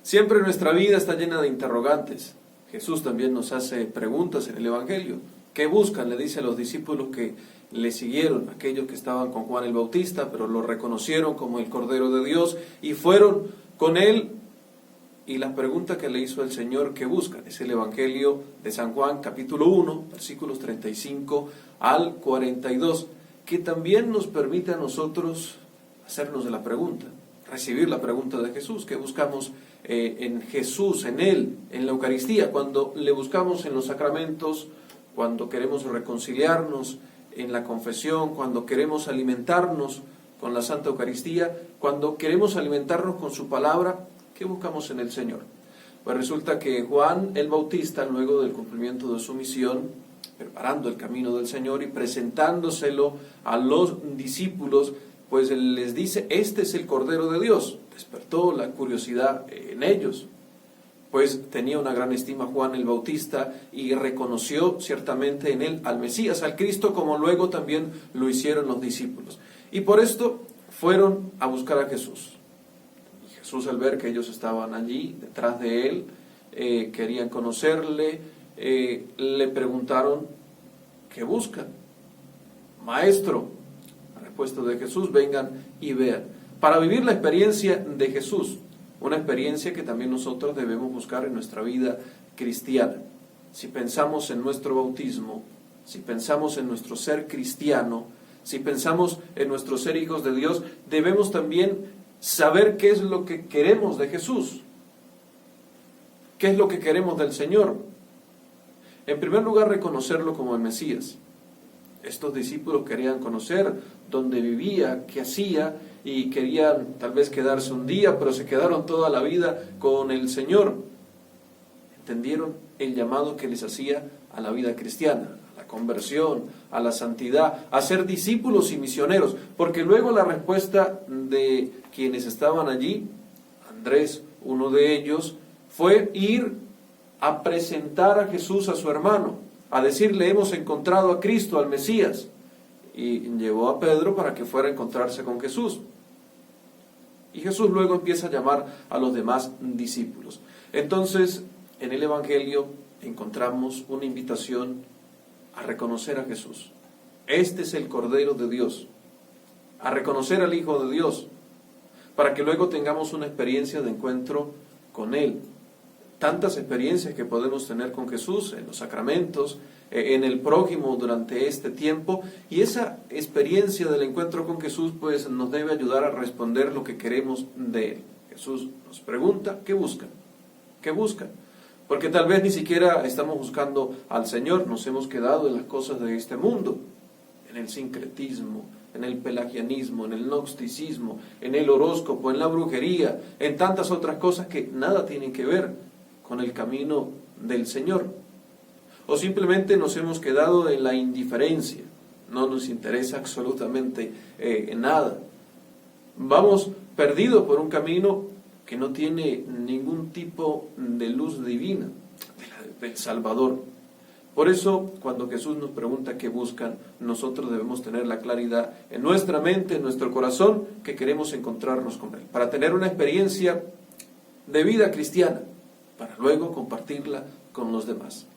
Siempre nuestra vida está llena de interrogantes. Jesús también nos hace preguntas en el Evangelio. ¿Qué buscan? Le dice a los discípulos que le siguieron, aquellos que estaban con Juan el Bautista, pero lo reconocieron como el Cordero de Dios y fueron con él. Y la pregunta que le hizo el Señor, ¿qué buscan? Es el Evangelio de San Juan, capítulo 1, versículos 35 al 42, que también nos permite a nosotros hacernos de la pregunta, recibir la pregunta de Jesús. ¿Qué buscamos en Jesús, en Él, en la Eucaristía? Cuando le buscamos en los sacramentos, cuando queremos reconciliarnos en la confesión, cuando queremos alimentarnos con la Santa Eucaristía, cuando queremos alimentarnos con su palabra, ¿qué buscamos en el Señor? Pues resulta que Juan el Bautista, luego del cumplimiento de su misión, preparando el camino del Señor y presentándoselo a los discípulos, pues él les dice: este es el Cordero de Dios. Despertó la curiosidad en ellos, pues tenía una gran estima Juan el Bautista y reconoció ciertamente en él al Mesías, al Cristo, como luego también lo hicieron los discípulos. Y por esto fueron a buscar a Jesús. Y Jesús, al ver que ellos estaban allí, detrás de él, querían conocerle, le preguntaron: ¿qué buscan? Maestro, la respuesta de Jesús: vengan y vean. Para vivir la experiencia de Jesús, una experiencia que también nosotros debemos buscar en nuestra vida cristiana. Si pensamos en nuestro bautismo, si pensamos en nuestro ser cristiano, si pensamos en nuestro ser hijos de Dios, debemos también saber qué es lo que queremos de Jesús, qué es lo que queremos del Señor. En primer lugar, reconocerlo como el Mesías. Estos discípulos querían conocer dónde vivía, qué hacía, y querían tal vez quedarse un día, pero se quedaron toda la vida con el Señor. Entendieron el llamado que les hacía a la vida cristiana, a la conversión, a la santidad, a ser discípulos y misioneros, porque luego la respuesta de quienes estaban allí, Andrés, uno de ellos, fue ir a presentar a Jesús a su hermano, a decirle: hemos encontrado a Cristo, al Mesías. Y llevó a Pedro para que fuera a encontrarse con Jesús. Y Jesús luego empieza a llamar a los demás discípulos. Entonces, en el Evangelio encontramos una invitación a reconocer a Jesús. Este es el Cordero de Dios. A reconocer al Hijo de Dios, para que luego tengamos una experiencia de encuentro con Él. Tantas experiencias que podemos tener con Jesús en los sacramentos, en el prójimo durante este tiempo, y esa experiencia del encuentro con Jesús pues nos debe ayudar a responder lo que queremos de Él. Jesús nos pregunta: ¿qué buscan? ¿Qué buscan? Porque tal vez ni siquiera estamos buscando al Señor, nos hemos quedado en las cosas de este mundo, en el sincretismo, en el pelagianismo, en el gnosticismo, en el horóscopo, en la brujería, en tantas otras cosas que nada tienen que ver con el camino del Señor. O simplemente nos hemos quedado en la indiferencia, no nos interesa absolutamente nada. Vamos perdidos por un camino que no tiene ningún tipo de luz divina, del Salvador. Por eso, cuando Jesús nos pregunta qué buscan, nosotros debemos tener la claridad en nuestra mente, en nuestro corazón, que queremos encontrarnos con Él, para tener una experiencia de vida cristiana, para luego compartirla con los demás.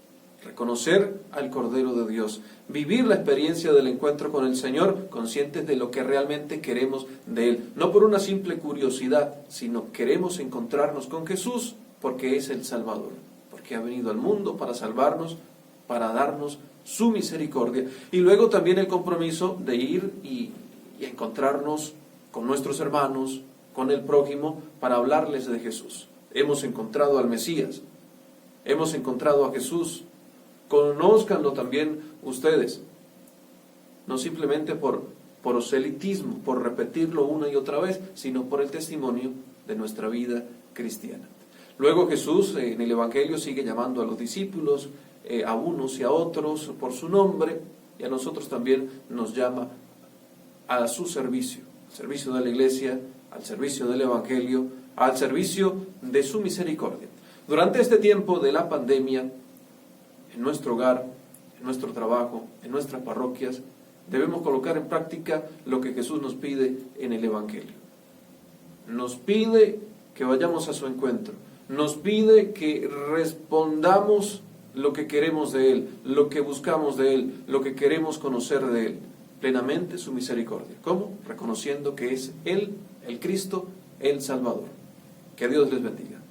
Reconocer al Cordero de Dios, vivir la experiencia del encuentro con el Señor, conscientes de lo que realmente queremos de Él. No por una simple curiosidad, sino queremos encontrarnos con Jesús porque es el Salvador, porque ha venido al mundo para salvarnos, para darnos su misericordia. Y luego también el compromiso de ir y encontrarnos con nuestros hermanos, con el prójimo, para hablarles de Jesús. Hemos encontrado al Mesías, hemos encontrado a Jesús. Conózcanlo también ustedes, no simplemente por proselitismo, por repetirlo una y otra vez, sino por el testimonio de nuestra vida cristiana. Luego Jesús en el Evangelio sigue llamando a los discípulos, a unos y a otros por su nombre, y a nosotros también nos llama a su servicio, al servicio de la Iglesia, al servicio del Evangelio, al servicio de su misericordia. Durante este tiempo de la pandemia, en nuestro hogar, en nuestro trabajo, en nuestras parroquias, debemos colocar en práctica lo que Jesús nos pide en el Evangelio. Nos pide que vayamos a su encuentro, nos pide que respondamos lo que queremos de Él, lo que buscamos de Él, lo que queremos conocer de Él, plenamente su misericordia. ¿Cómo? Reconociendo que es Él, el Cristo, el Salvador. Que Dios les bendiga.